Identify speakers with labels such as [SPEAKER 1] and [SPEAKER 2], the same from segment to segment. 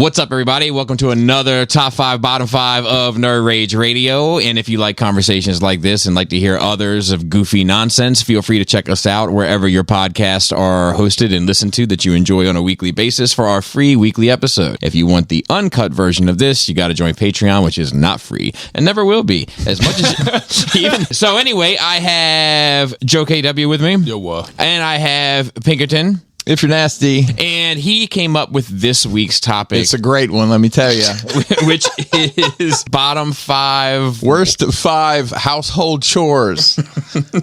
[SPEAKER 1] What's up, everybody? Welcome to another Top 5, Bottom 5 of Nerd Rage Radio. And if you like conversations like this and like to hear others of goofy nonsense, feel free to check us out wherever your podcasts are hosted and listened to that you enjoy on a weekly basis for our free weekly episode. If you want the uncut version of this, you got to join Patreon, which is not free and never will be. As much as even. So anyway, I have Joe KW with me.
[SPEAKER 2] Yo, what?
[SPEAKER 1] And I have Pinkerton.
[SPEAKER 3] If you're nasty.
[SPEAKER 1] And he came up with this week's topic.
[SPEAKER 3] It's a great one, let me tell you.
[SPEAKER 1] Which is bottom 5.
[SPEAKER 3] Worst of 5 household chores.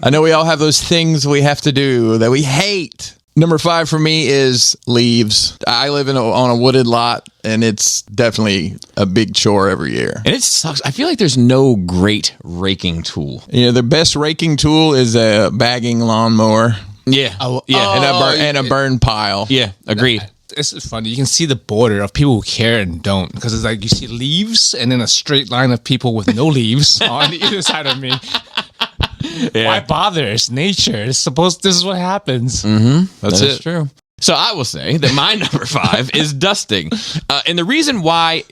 [SPEAKER 3] I know we all have those things we have to do that we hate. Number 5 for me is leaves. I live on a wooded lot, and it's definitely a big chore every year.
[SPEAKER 1] And it sucks. I feel like there's no great raking tool.
[SPEAKER 3] You know, the best raking tool is a bagging lawnmower.
[SPEAKER 1] Yeah.
[SPEAKER 3] And a burn pile.
[SPEAKER 1] Yeah, agreed.
[SPEAKER 2] It's funny. You can see the border of people who care and don't, because it's like you see leaves and then a straight line of people with no leaves on either side of me. Yeah. Why bother? It's nature. It's supposed. This is what happens.
[SPEAKER 1] Mm-hmm.
[SPEAKER 3] That's
[SPEAKER 1] it. True. So I will say that my number 5 is dusting, and the reason why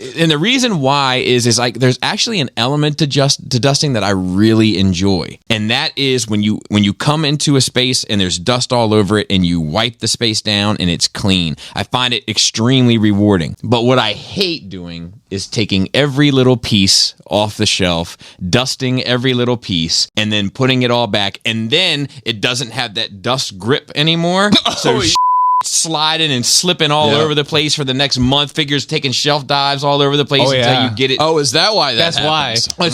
[SPEAKER 1] is like there's actually an element to dusting that I really enjoy, and that is when you come into a space and there's dust all over it, and you wipe the space down and it's clean. I find it extremely rewarding. But what I hate doing is taking every little piece off the shelf, dusting every little piece, and then putting it all back, and then it doesn't have that dust grip anymore. So sliding and slipping all over the place for the next month. Figures taking shelf dives all over the place until you get it.
[SPEAKER 3] Oh, is that why
[SPEAKER 2] that's
[SPEAKER 3] happens?
[SPEAKER 2] Why?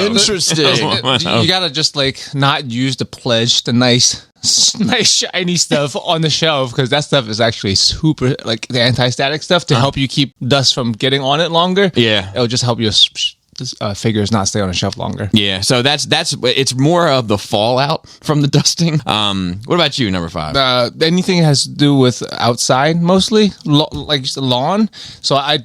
[SPEAKER 3] Interesting.
[SPEAKER 2] You gotta just like not use the pledge, the nice shiny stuff on the shelf, because that stuff is actually super, like the anti-static stuff to help you keep dust from getting on it longer.
[SPEAKER 1] Yeah,
[SPEAKER 2] it'll just help you figures not stay on a shelf longer.
[SPEAKER 1] Yeah, so that's it's more of the fallout from the dusting. What about you, number 5?
[SPEAKER 2] Anything that has to do with outside, mostly like just the lawn. So I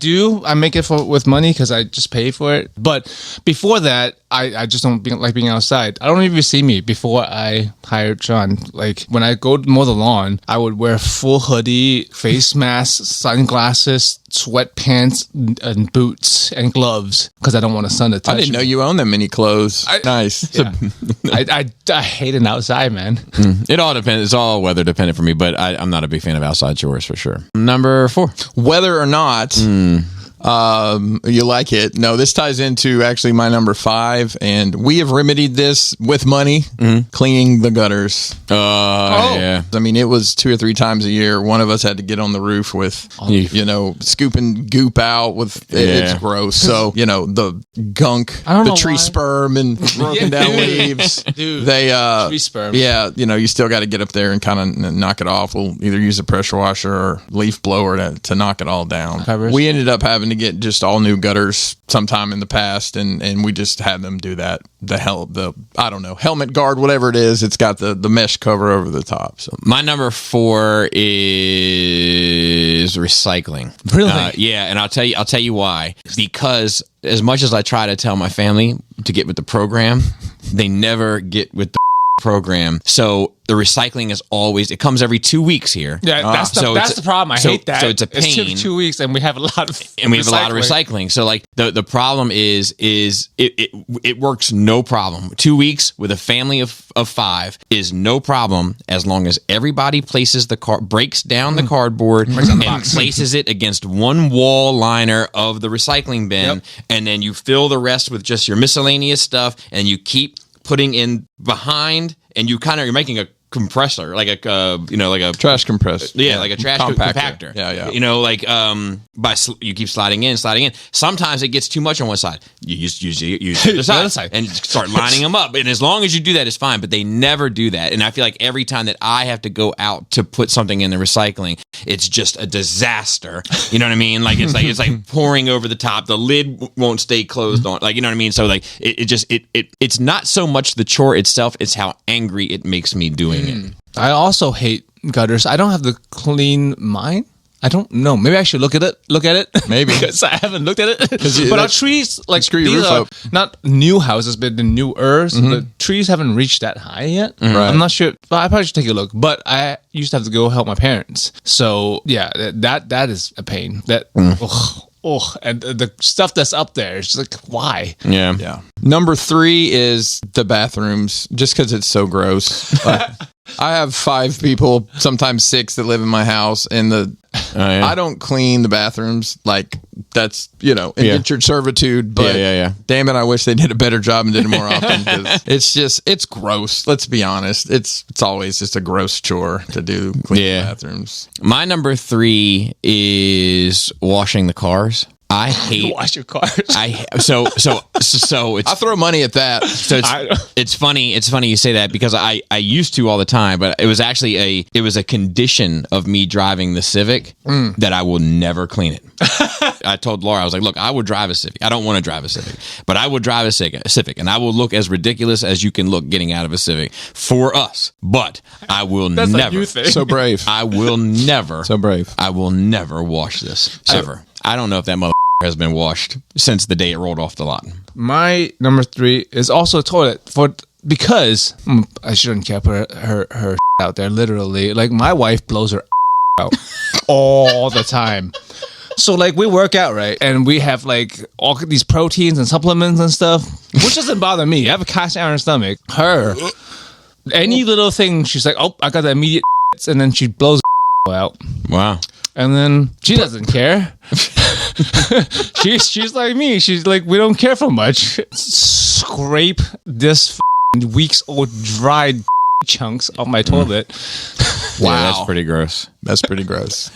[SPEAKER 2] make it with money because I just pay for it. But before that, I just don't like being outside. I don't even see me before I hired Sean. Like when I go to mow the lawn, I would wear full hoodie, face mask, sunglasses, sweatpants, and boots and gloves because I don't want the sun to touch me.
[SPEAKER 3] I didn't know you owned that many clothes. Nice.
[SPEAKER 2] Yeah. I hate it outside, man.
[SPEAKER 1] It all depends. It's all weather dependent for me, but I'm not a big fan of outside chores for sure. Number 4.
[SPEAKER 3] Whether or not you like it. No, this ties into actually my number 5, and we have remedied this with money, cleaning the gutters.
[SPEAKER 1] Yeah.
[SPEAKER 3] I mean, it was 2 or 3 times a year. One of us had to get on the roof with, scooping goop out with, it's gross. So, the gunk, the tree sperm and broken down leaves.
[SPEAKER 2] Dude, tree sperm.
[SPEAKER 3] Yeah, you still got to get up there and kind of knock it off. We'll either use a pressure washer or leaf blower to knock it all down. We ended up having to get just all new gutters sometime in the past, and we just had them do that. Helmet guard, whatever it is, it's got the mesh cover over the top. So
[SPEAKER 1] my number 4 is recycling.
[SPEAKER 2] Really?
[SPEAKER 1] Yeah, and I'll tell you why. Because as much as I try to tell my family to get with the program, they never get with the program. So the recycling is always, it comes every 2 weeks here.
[SPEAKER 2] Yeah, that's the problem. I hate that.
[SPEAKER 1] So it's a pain.
[SPEAKER 2] It's 2 weeks and we have a lot of
[SPEAKER 1] recycling. So like the problem is it works no problem. 2 weeks with a family of 5 is no problem as long as everybody places breaks down the cardboard and places it against one wall liner of the recycling bin, and then you fill the rest with just your miscellaneous stuff, and you keep putting in behind, and you're making a compressor, like a
[SPEAKER 3] trash compressor.
[SPEAKER 1] Yeah, like a trash compactor.
[SPEAKER 3] Yeah.
[SPEAKER 1] You keep sliding in. Sometimes it gets too much on one side. You use the other side and start lining them up. And as long as you do that, it's fine. But they never do that. And I feel like every time that I have to go out to put something in the recycling, it's just a disaster. You know what I mean? Like it's like pouring over the top. The lid won't stay closed on. Like, you know what I mean? So like it's not so much the chore itself; it's how angry it makes me doing it.
[SPEAKER 2] I also hate gutters. I don't have to clean mine. I don't know. Maybe I should look at it.
[SPEAKER 3] Maybe.
[SPEAKER 2] Because I haven't looked at it. But our trees, like,
[SPEAKER 3] screw your
[SPEAKER 2] these
[SPEAKER 3] roof
[SPEAKER 2] are
[SPEAKER 3] up.
[SPEAKER 2] not new houses, but the newer. So the trees haven't reached that high yet.
[SPEAKER 3] Right.
[SPEAKER 2] I'm not sure. But I probably should take a look. But I used to have to go help my parents. So, yeah, that is a pain. And the stuff that's up there, it's like, why?
[SPEAKER 1] Yeah.
[SPEAKER 3] Yeah. Number 3 is the bathrooms, just because it's so gross. I have 5 people, sometimes 6, that live in my house, and I don't clean the bathrooms. Like, that's, indentured servitude. But damn it, I wish they did a better job and did it more often. 'Cause it's gross. Let's be honest. It's always just a gross chore to do clean the bathrooms.
[SPEAKER 1] My number 3 is washing the cars. I hate
[SPEAKER 2] wash your cars.
[SPEAKER 1] So it's
[SPEAKER 3] I throw money at that.
[SPEAKER 1] So it's funny you say that, because I used to all the time, but it was actually a condition of me driving the Civic that I will never clean it. I told Laura, I was like, look, I would drive a Civic. I don't want to drive a Civic, but I would drive a Civic, and I will look as ridiculous as you can look getting out of a Civic for us. But I will
[SPEAKER 2] That's
[SPEAKER 1] never.
[SPEAKER 2] A you thing.
[SPEAKER 3] So brave.
[SPEAKER 1] I will never.
[SPEAKER 3] So brave.
[SPEAKER 1] I will never wash this ever. I don't know if that mother has been washed since the day it rolled off the lot.
[SPEAKER 2] My number 3 is also a toilet because I shouldn't keep her out there. Literally, like, my wife blows her out all the time. So, like, we work out, right? And we have, like, all these proteins and supplements and stuff, which doesn't bother me. I have a cast iron stomach. Her, any little thing, she's like, oh, I got the immediate and then she blows out.
[SPEAKER 1] Wow.
[SPEAKER 2] And then she doesn't care. she's like me. She's like, we don't care for much. Scrape this weeks old dried chunks off my toilet.
[SPEAKER 1] Wow. Yeah, that's pretty gross.
[SPEAKER 3] That's pretty gross.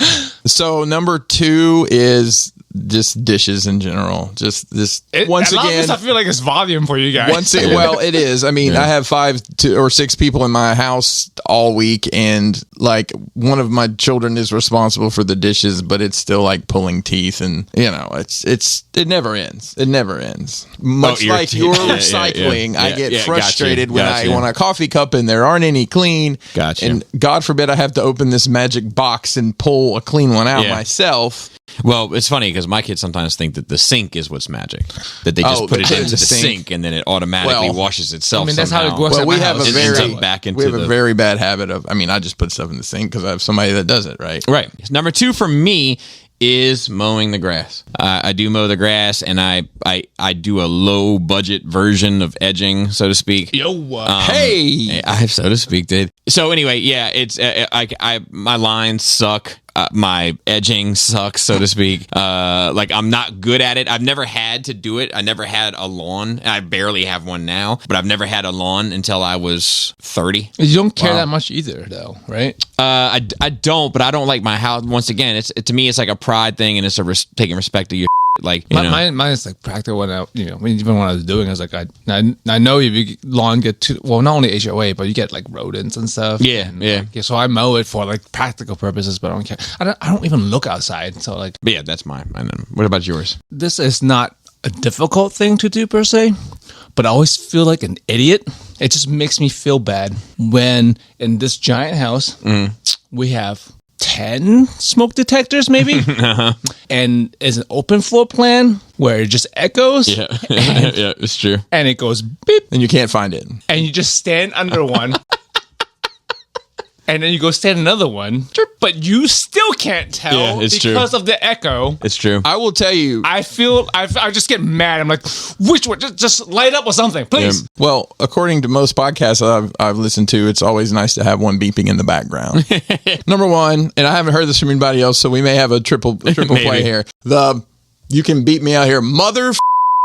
[SPEAKER 3] So number 2 is just dishes in general. Just this once again.
[SPEAKER 2] I feel like it's volume for you guys.
[SPEAKER 3] Well, it is. I mean, I have 5 or 6 people in my house all week, and like one of my children is responsible for the dishes, but it's still like pulling teeth, and it never ends. It never ends. Much like your recycling, I get frustrated when I want a coffee cup and there aren't any clean.
[SPEAKER 1] Gotcha.
[SPEAKER 3] And God forbid I have to open this magic box and pull a clean one out myself.
[SPEAKER 1] Well, it's funny because my kids sometimes think that the sink is what's magic. That they just put it into the sink and then it automatically washes itself.
[SPEAKER 2] I mean, that's
[SPEAKER 1] somehow.
[SPEAKER 2] how it works.
[SPEAKER 3] Well, we have
[SPEAKER 1] a
[SPEAKER 3] very bad habit of. I mean, I just put stuff in the sink because I have somebody that does it. Right.
[SPEAKER 1] Right. Number 2 for me is mowing the grass. I do mow the grass, and I do a low budget version of edging, so to speak.
[SPEAKER 3] Hey,
[SPEAKER 1] I have, so to speak, dude. So anyway, yeah, it's my lines suck. My edging sucks, so to speak. Like, I'm not good at it. I've never had to do it. I never had a lawn, and I barely have one now. But I've never had a lawn until I was 30.
[SPEAKER 2] You don't care that much either, though, right?
[SPEAKER 1] I don't, but I don't like my house. Once again, to me, it's like a pride thing, and it's taking respect to your. Like,
[SPEAKER 2] mine is like practical when even when I was doing it, I was like, I know if you lawn get too, well, not only HOA, but you get like rodents and stuff.
[SPEAKER 1] Yeah.
[SPEAKER 2] So I mow it for like practical purposes, but I don't care. I don't even look outside. So like,
[SPEAKER 1] but yeah, that's mine. What about yours?
[SPEAKER 2] This is not a difficult thing to do per se, but I always feel like an idiot. It just makes me feel bad when in this giant house we have 10 smoke detectors maybe and it's an open floor plan where it just echoes
[SPEAKER 1] yeah it's true,
[SPEAKER 2] and it goes beep
[SPEAKER 3] and you can't find it,
[SPEAKER 2] and you just stand under one and then you go stand another one, but you still can't tell because of the echo.
[SPEAKER 1] It's true.
[SPEAKER 3] I will tell you,
[SPEAKER 2] I just get mad. I'm like, which one? Just light up or something, please.
[SPEAKER 3] Well, according to most podcasts I've listened to, it's always nice to have one beeping in the background. Number 1, and I haven't heard this from anybody else, so we may have a triple play here. You can beat me out here, mother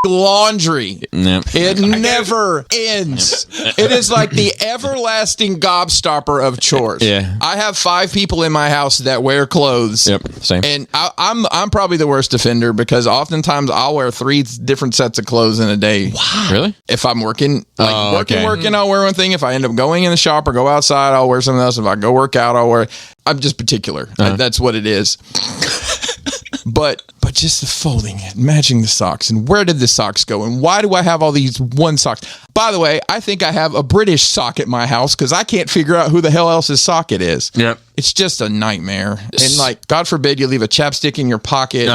[SPEAKER 3] laundry.
[SPEAKER 1] Yep.
[SPEAKER 3] It never ends. It is like the everlasting gobstopper of chores.
[SPEAKER 1] Yeah.
[SPEAKER 3] I have 5 people in my house that wear clothes.
[SPEAKER 1] Yep. Same.
[SPEAKER 3] And I'm probably the worst offender because oftentimes I'll wear 3 different sets of clothes in a day.
[SPEAKER 1] Wow. Really?
[SPEAKER 3] If I'm working, working, I'll wear one thing. If I end up going in the shop or go outside, I'll wear something else. If I go work out, I'll wear. I'm just particular. That's what it is. But but just the folding it, matching the socks, and where did the socks go, and why do I have all these one socks? By the way, I think I have a British sock at my house because I can't figure out who the hell else's sock it is.
[SPEAKER 1] Yep.
[SPEAKER 3] It's just a nightmare. And like, God forbid you leave a chapstick in your pocket.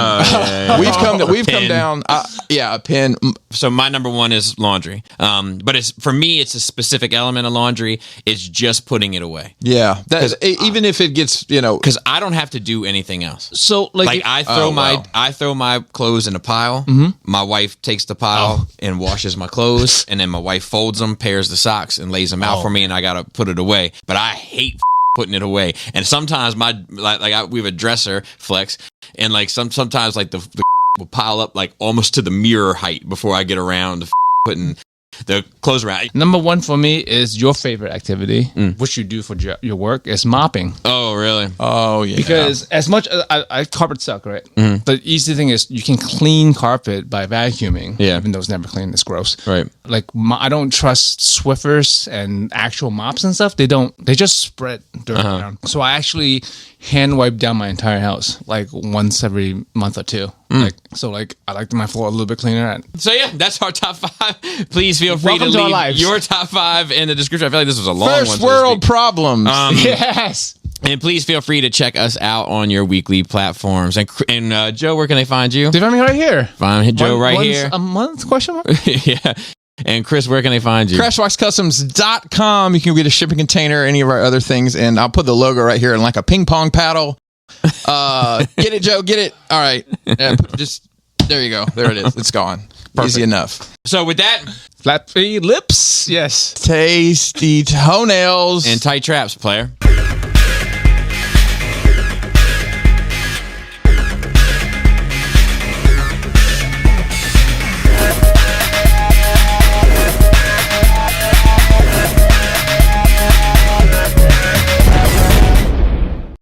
[SPEAKER 3] We've come down. A pin.
[SPEAKER 1] So my number one is laundry. But it's for me, it's a specific element of laundry. It's just putting it away.
[SPEAKER 3] Yeah. Even if it gets,
[SPEAKER 1] because I don't have to do anything else.
[SPEAKER 2] So
[SPEAKER 1] like I throw my clothes in a pile. My wife takes the pile and washes my clothes, and then my wife folds them, pairs the socks, and lays them out for me, and I gotta put it away. But I hate putting it away. And sometimes we have a dresser, Flex, and like sometimes like the will pile up like almost to the mirror height before I get around to putting the clothes around.
[SPEAKER 2] Number one for me is your favorite activity, which you do for your work, is mopping.
[SPEAKER 1] Oh, really?
[SPEAKER 3] Oh, yeah.
[SPEAKER 2] Because as much as I carpet suck, right? The easy thing is you can clean carpet by vacuuming.
[SPEAKER 1] Yeah.
[SPEAKER 2] Even though it's never clean, it's gross.
[SPEAKER 1] Right.
[SPEAKER 2] Like I don't trust Swiffers and actual mops and stuff. They just spread dirt around. So I actually hand wipe down my entire house like once every month or two. I like my floor a little bit cleaner.
[SPEAKER 1] So yeah, that's our top 5. Please feel free
[SPEAKER 2] Welcome
[SPEAKER 1] to
[SPEAKER 2] to our
[SPEAKER 1] leave
[SPEAKER 2] lives.
[SPEAKER 1] your top 5 in the description. I feel like this was a long one.
[SPEAKER 3] First world problems.
[SPEAKER 2] Yes.
[SPEAKER 1] And please feel free to check us out on your weekly platforms. And Joe, where can they find you?
[SPEAKER 2] They find me right here.
[SPEAKER 1] Find Joe right
[SPEAKER 2] Once
[SPEAKER 1] here.
[SPEAKER 2] a month? Question mark?
[SPEAKER 1] Yeah. And Chris, where can they find you?
[SPEAKER 3] CrashboxCustoms.com. You can get a shipping container, any of our other things, and I'll put the logo right here in like a ping pong paddle. Get it, Joe? Get it? All right. There you go. There it is. It's gone. Perfect. Easy enough.
[SPEAKER 1] So with that,
[SPEAKER 2] Flappy lips. Yes.
[SPEAKER 3] Tasty toenails.
[SPEAKER 1] and tight traps, player.